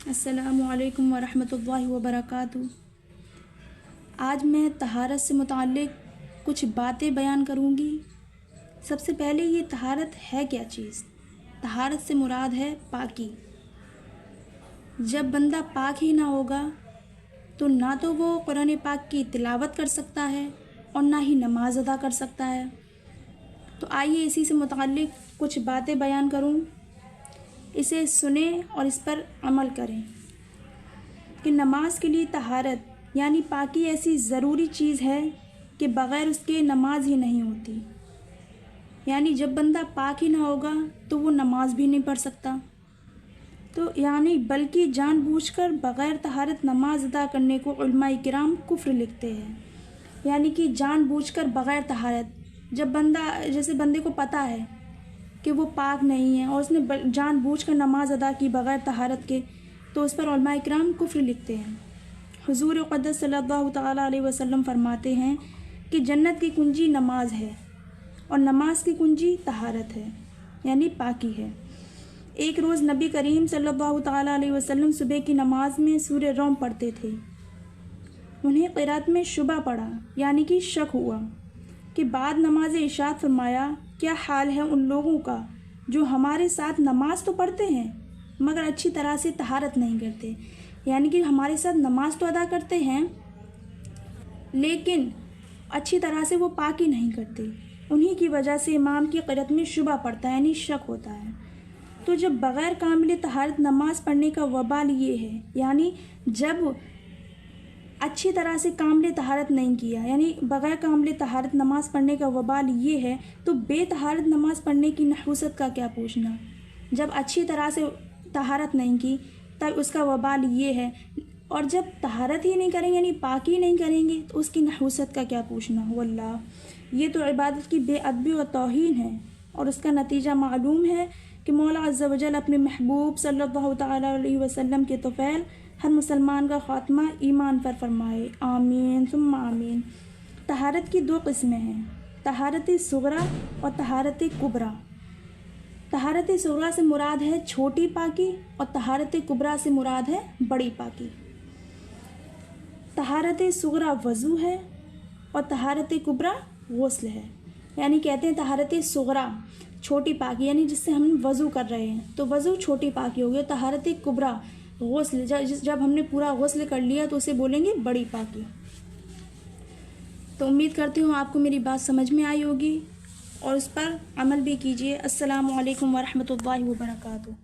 السلام علیکم ورحمۃ اللہ وبرکاتہ۔ آج میں طہارت سے متعلق کچھ باتیں بیان کروں گی۔ سب سے پہلے یہ طہارت ہے کیا چیز؟ طہارت سے مراد ہے پاکی۔ جب بندہ پاک ہی نہ ہوگا تو نہ تو وہ قرآن پاک کی تلاوت کر سکتا ہے اور نہ ہی نماز ادا کر سکتا ہے۔ تو آئیے اسی سے متعلق کچھ باتیں بیان کروں، اسے سنیں اور اس پر عمل کریں کہ نماز کے لیے طہارت یعنی پاکی ایسی ضروری چیز ہے کہ بغیر اس کے نماز ہی نہیں ہوتی۔ یعنی جب بندہ پاک ہی نہ ہوگا تو وہ نماز بھی نہیں پڑھ سکتا۔ تو بلکہ جان بوجھ کر بغیر طہارت نماز ادا کرنے کو علماء کرام کفر لکھتے ہیں۔ یعنی کہ جان بوجھ کر بغیر طہارت، جب جیسے بندے کو پتہ ہے کہ وہ پاک نہیں ہے اور اس نے جان بوجھ کر نماز ادا کی بغیر طہارت کے، تو اس پر علماء کرام کفر لکھتے ہیں۔ حضور اقدس صلی اللہ تعالیٰ علیہ وسلم فرماتے ہیں کہ جنت کی کنجی نماز ہے اور نماز کی کنجی طہارت ہے، یعنی پاکی ہے۔ ایک روز نبی کریم صلی اللہ تعالیٰ علیہ وسلم صبح کی نماز میں سورہ روم پڑھتے تھے۔ انہیں قرات میں شبہ پڑا، یعنی کہ شک ہوا کہ بعد نماز ارشاد فرمایا، کیا حال ہے ان لوگوں کا جو ہمارے ساتھ نماز تو پڑھتے ہیں مگر اچھی طرح سے طہارت نہیں کرتے۔ یعنی کہ ہمارے ساتھ نماز تو ادا کرتے ہیں لیکن اچھی طرح سے وہ پاکی نہیں کرتے۔ انہی کی وجہ سے امام کی قرات میں شبہ پڑتا ہے، یعنی شک ہوتا ہے۔ تو جب بغیر کامل طہارت نماز پڑھنے کا وبال یہ ہے، یعنی جب اچھی طرح سے کامل طہارت نہیں کیا، یعنی بغیر کامل طہارت نماز پڑھنے کا وبال یہ ہے، تو بے طہارت نماز پڑھنے کی نحوست کا کیا پوچھنا۔ جب اچھی طرح سے طہارت نہیں کی تب اس کا وبال یہ ہے، اور جب طہارت ہی نہیں کریں گے یعنی پاکی نہیں کریں گے تو اس کی نحوست کا کیا پوچھنا۔ واللہ یہ تو عبادت کی بے ادبی و توہین ہے، اور اس کا نتیجہ معلوم ہے کہ مولا عز و جل اپنے محبوب صلی اللہ تعالیٰ علیہ وسلم کے طفیل ہر مسلمان کا خاتمہ ایمان پر فرمائے، آمین ثم آمین۔ طہارت کی دو قسمیں ہیں، طہارت صغریٰ اور طہارت کبریٰ۔ طہارت صغریٰ سے مراد ہے چھوٹی پاکی اور طہارت کبریٰ سے مراد ہے بڑی پاکی۔ طہارت صغریٰ وضو ہے اور طہارت کبریٰ غسل ہے۔ یعنی کہتے ہیں طہارت صغریٰ چھوٹی پاکی، یعنی جس سے ہم وضو کر رہے ہیں تو وضو چھوٹی پاکی ہو گئی۔ طہارت کبریٰ غسل، جب ہم نے پورا غسل کر لیا تو اسے بولیں گے بڑی پاکی۔ تو امید کرتی ہوں آپ کو میری بات سمجھ میں آئی ہوگی اور اس پر عمل بھی کیجیے۔ السلام علیکم ورحمۃ اللہ وبرکاتہ۔